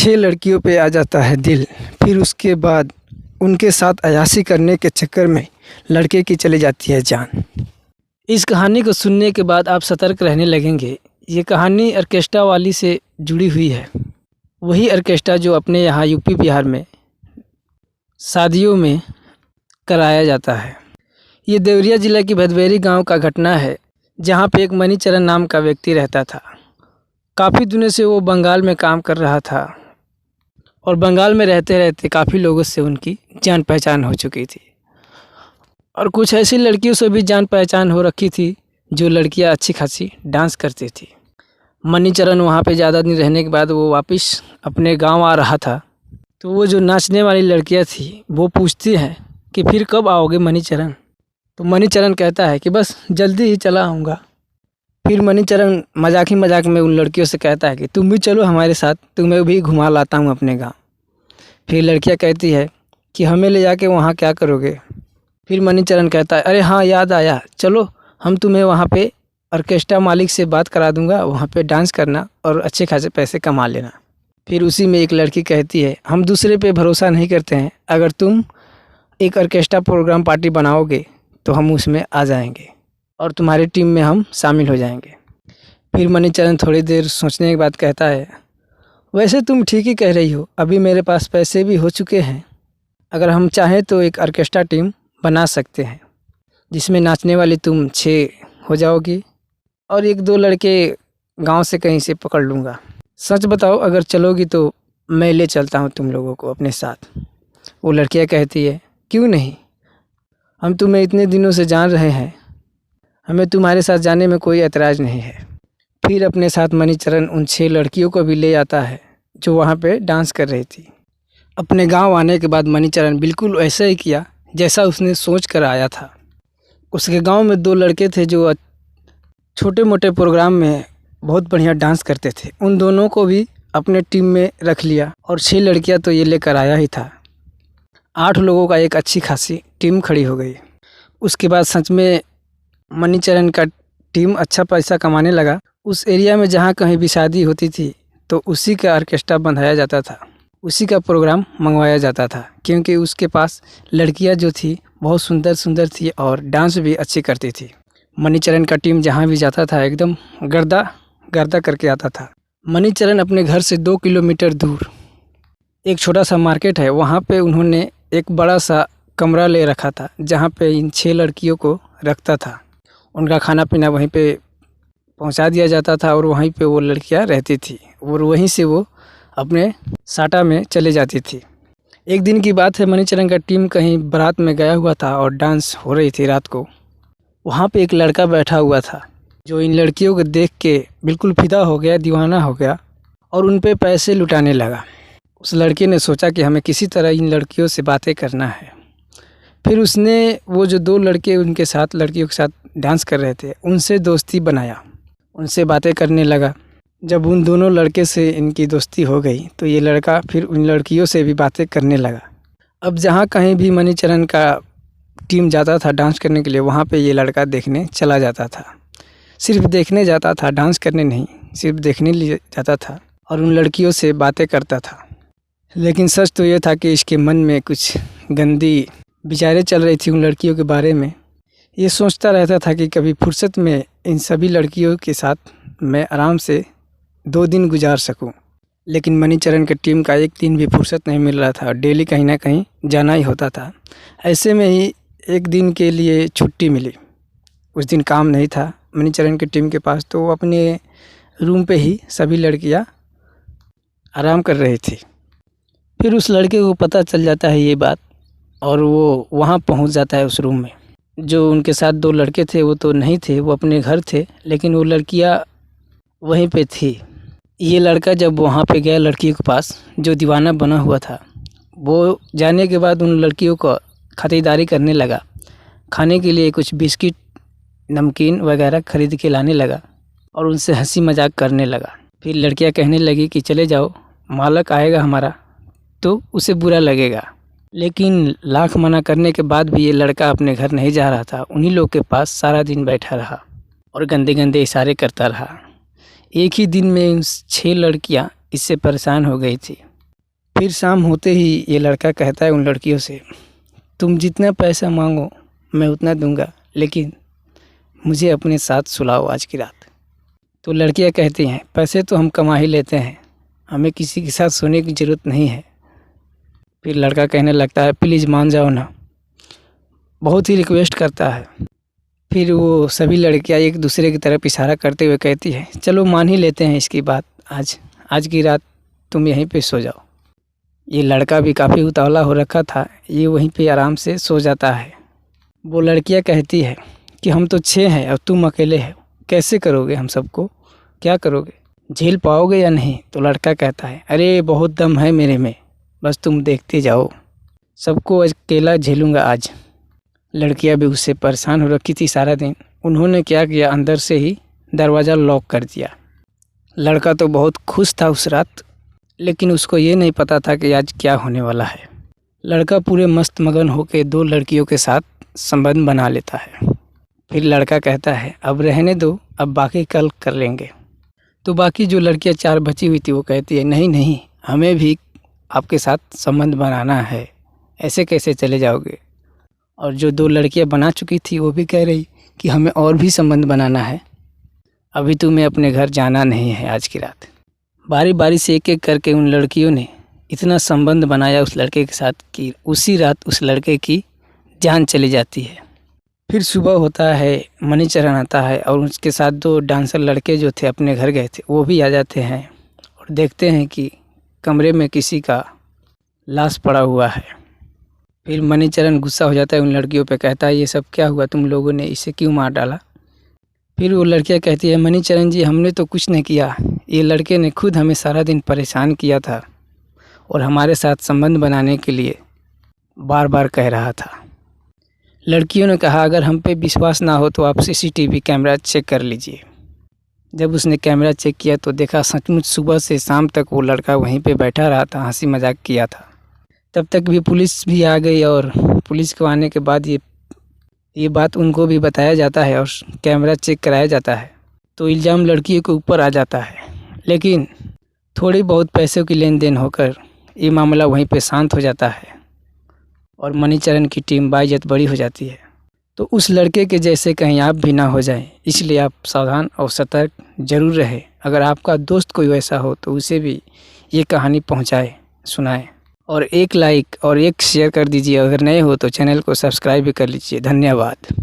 6 लड़कियों पे आ जाता है दिल। फिर उसके बाद उनके साथ अय्याशी करने के चक्कर में लड़के की चली जाती है जान। इस कहानी को सुनने के बाद आप सतर्क रहने लगेंगे। ये कहानी ऑर्केस्ट्रा वाली से जुड़ी हुई है। वही ऑर्केस्ट्रा जो अपने यहाँ यूपी बिहार में शादियों में कराया जाता है। ये देवरिया ज़िला की भदभेरी गांव का घटना है, जहां पे एक मणिचरण नाम का व्यक्ति रहता था। काफ़ी दिनों से वो बंगाल में काम कर रहा था और बंगाल में रहते रहते काफ़ी लोगों से उनकी जान पहचान हो चुकी थी और कुछ ऐसी लड़कियों से भी जान पहचान हो रखी थी जो लड़कियां अच्छी खासी डांस करती थी। मणिचरण वहाँ पे ज़्यादा दिन रहने के बाद वो वापस अपने गांव आ रहा था, तो वो जो नाचने वाली लड़कियां थी वो पूछती हैं कि फिर कब आओगे मणिचरण। तो मणिचरण कहता है कि बस जल्दी ही चला आऊँगा। फिर मणिचरण मजाक ही मजाक में उन लड़कियों से कहता है कि तुम भी चलो हमारे साथ, तुम्हें भी घुमा लाता हूँ अपने गांव। फिर लड़कियां कहती है कि हमें ले जाके वहाँ क्या करोगे। फिर मणिचरण कहता है अरे हाँ याद आया, चलो हम तुम्हें वहाँ पे ऑर्केस्ट्रा मालिक से बात करा दूँगा, वहाँ पे डांस करना और अच्छे खासे पैसे कमा लेना। फिर उसी में एक लड़की कहती है हम दूसरे पे भरोसा नहीं करते हैं, अगर तुम एक ऑर्केस्ट्रा प्रोग्राम पार्टी बनाओगे तो हम उसमें आ जाएंगे और तुम्हारी टीम में हम शामिल हो जाएंगे। फिर मणिचरण थोड़ी देर सोचने के बाद कहता है वैसे तुम ठीक ही कह रही हो, अभी मेरे पास पैसे भी हो चुके हैं, अगर हम चाहें तो एक ऑर्केस्ट्रा टीम बना सकते हैं जिसमें नाचने वाली तुम 6 हो जाओगी और 1-2 लड़के गांव से कहीं से पकड़ लूँगा। सच बताओ अगर चलोगी तो मैं ले चलता हूँ तुम लोगों को अपने साथ। वो लड़कियाँ कहती है क्यों नहीं, हम तुम्हें इतने दिनों से जान रहे हैं, हमें तुम्हारे साथ जाने में कोई ऐतराज़ नहीं है। फिर अपने साथ मणिचरण उन 6 लड़कियों को भी ले आता है जो वहाँ पे डांस कर रही थी। अपने गांव आने के बाद मणिचरण बिल्कुल ऐसा ही किया जैसा उसने सोच कर आया था। उसके गांव में 2 लड़के थे जो छोटे मोटे प्रोग्राम में बहुत बढ़िया डांस करते थे। उन दोनों को भी अपने टीम में रख लिया और 6 लड़कियां तो ये लेकर आया ही था। 8 लोगों का एक अच्छी खासी टीम खड़ी हो गई। उसके बाद सच में मणिचरण का टीम अच्छा पैसा कमाने लगा। उस एरिया में जहाँ कहीं भी शादी होती थी तो उसी का ऑर्केस्ट्रा बंधाया जाता था, उसी का प्रोग्राम मंगवाया जाता था, क्योंकि उसके पास लड़कियां जो थी बहुत सुंदर सुंदर थी और डांस भी अच्छी करती थी। मणिचरण का टीम जहाँ भी जाता था एकदम गर्दा गर्दा करके आता था। मणिचरण अपने घर से 2 किलोमीटर दूर एक छोटा सा मार्केट है, वहाँ पे उन्होंने एक बड़ा सा कमरा ले रखा था जहाँ पे इन 6 लड़कियों को रखता था। उनका खाना पीना वहीं पे पहुंचा दिया जाता था और वहीं पे वो लड़कियां रहती थी और वहीं से वो अपने साटा में चले जाती थी। एक दिन की बात है, मणिचरण का टीम कहीं बारात में गया हुआ था और डांस हो रही थी रात को। वहाँ पे एक लड़का बैठा हुआ था जो इन लड़कियों को देख के बिल्कुल फिदा हो गया, दीवाना हो गया और उन पे पैसे लुटाने लगा। उस लड़के ने सोचा कि हमें किसी तरह इन लड़कियों से बातें करना है। फिर उसने वो जो 2 लड़के उनके साथ लड़कियों के साथ डांस कर रहे थे उनसे दोस्ती बनाया, उनसे बातें करने लगा। जब उन दोनों लड़के से इनकी दोस्ती हो गई तो ये लड़का फिर उन लड़कियों से भी बातें करने लगा। अब जहाँ कहीं भी मणिचरण का टीम जाता था डांस करने के लिए, वहाँ पे ये लड़का देखने चला जाता था। सिर्फ देखने जाता था, डांस करने नहीं, सिर्फ देखने लिए जाता था और उन लड़कियों से बातें करता था। लेकिन सच तो ये था कि इसके मन में कुछ गंदी विचारें चल रही थी उन लड़कियों के बारे में। ये सोचता रहता था कि कभी फुर्सत में इन सभी लड़कियों के साथ मैं आराम से 2 दिन गुजार सकूं। लेकिन मणिचरण की टीम का एक दिन भी फुर्सत नहीं मिल रहा था और डेली कहीं ना कहीं जाना ही होता था। ऐसे में ही एक दिन के लिए छुट्टी मिली। उस दिन काम नहीं था मणिचरण की टीम के पास, तो वो अपने रूम पे ही सभी लड़कियां आराम कर रही थी। फिर उस लड़के को पता चल जाता है ये बात और वो वहाँ पहुँच जाता है उस रूम में। जो उनके साथ 2 लड़के थे वो तो नहीं थे, वो अपने घर थे, लेकिन वो लड़कियाँ वहीं पे थी। ये लड़का जब वहाँ पे गया लड़कियों के पास जो दीवाना बना हुआ था, वो जाने के बाद उन लड़कियों को ख़रीदारी करने लगा। खाने के लिए कुछ बिस्किट नमकीन वगैरह ख़रीद के लाने लगा और उनसे हंसी मजाक करने लगा। फिर लड़कियां कहने लगी कि चले जाओ, मालिक आएगा हमारा तो उसे बुरा लगेगा। लेकिन लाख मना करने के बाद भी ये लड़का अपने घर नहीं जा रहा था, उन्हीं लोग के पास सारा दिन बैठा रहा और गंदे गंदे इशारे करता रहा। एक ही दिन में 6 लड़कियां इससे परेशान हो गई थी फिर शाम होते ही ये लड़का कहता है उन लड़कियों से, तुम जितना पैसा मांगो मैं उतना दूंगा, लेकिन मुझे अपने साथ सुलाओ आज की रात। तो लड़कियां कहती हैं, पैसे तो हम कमा ही लेते हैं, हमें किसी के साथ सोने की ज़रूरत नहीं है। फिर लड़का कहने लगता है, प्लीज़ मान जाओ ना, बहुत ही रिक्वेस्ट करता है। फिर वो सभी लड़कियां एक दूसरे की तरफ इशारा करते हुए कहती है, चलो मान ही लेते हैं इसकी बात, आज की रात तुम यहीं पे सो जाओ। ये लड़का भी काफ़ी उतावला हो रखा था, ये वहीं पे आराम से सो जाता है। वो लड़कियां कहती है कि हम तो 6 हैं और तुम अकेले हो, कैसे करोगे, हम सबको क्या करोगे, झेल पाओगे या नहीं। तो लड़का कहता है, अरे बहुत दम है मेरे में, बस तुम देखते जाओ, सबको अकेला झेलूँगा आज। लड़कियां भी उससे परेशान हो रखी थी सारा दिन। उन्होंने क्या किया, अंदर से ही दरवाज़ा लॉक कर दिया। लड़का तो बहुत खुश था उस रात, लेकिन उसको ये नहीं पता था कि आज क्या होने वाला है। लड़का पूरे मस्त मगन होकर 2 लड़कियों के साथ संबंध बना लेता है। फिर लड़का कहता है, अब रहने दो, अब बाकी कल कर लेंगे। तो बाकी जो लड़कियां 4 बची हुई थी वो कहती है, नहीं नहीं, हमें भी आपके साथ संबंध बनाना है, ऐसे कैसे चले जाओगे। और जो 2 लड़कियां बना चुकी थी वो भी कह रही कि हमें और भी संबंध बनाना है, अभी तुम्हें अपने घर जाना नहीं है आज की रात। बारी बारी से एक एक करके उन लड़कियों ने इतना संबंध बनाया उस लड़के के साथ कि उसी रात उस लड़के की जान चली जाती है। फिर सुबह होता है, मणिचरण आता है और उसके साथ 2 डांसर लड़के जो थे अपने घर गए थे वो भी आ जाते हैं और देखते हैं कि कमरे में किसी का लाश पड़ा हुआ है। फिर मणिचरण गुस्सा हो जाता है उन लड़कियों पे, कहता है, ये सब क्या हुआ, तुम लोगों ने इसे क्यों मार डाला। फिर वो लड़कियां कहती है, मणिचरण जी हमने तो कुछ नहीं किया, ये लड़के ने खुद हमें सारा दिन परेशान किया था और हमारे साथ संबंध बनाने के लिए बार बार कह रहा था। लड़कियों ने कहा, अगर हम पे विश्वास ना हो तो आप CCTV कैमरा चेक कर लीजिए। जब उसने कैमरा चेक किया तो देखा सचमुच सुबह से शाम तक वो लड़का वहीं पे बैठा रहा था, हंसी मजाक किया था। तब तक भी पुलिस भी आ गई और पुलिस को आने के बाद ये बात उनको भी बताया जाता है और कैमरा चेक कराया जाता है। तो इल्ज़ाम लड़कियों के ऊपर आ जाता है, लेकिन थोड़ी बहुत पैसों की लेन देन होकर ये मामला वहीं पे शांत हो जाता है और मणिचरण की टीम बाइज्जत बरी हो जाती है। तो उस लड़के के जैसे कहीं आप भी ना हो जाएं, इसलिए आप सावधान और सतर्क जरूर रहें। अगर आपका दोस्त कोई वैसा हो तो उसे भी ये कहानी पहुंचाएं, सुनाएं और एक लाइक और एक शेयर कर दीजिए। अगर नए हो तो चैनल को सब्सक्राइब भी कर लीजिए। धन्यवाद।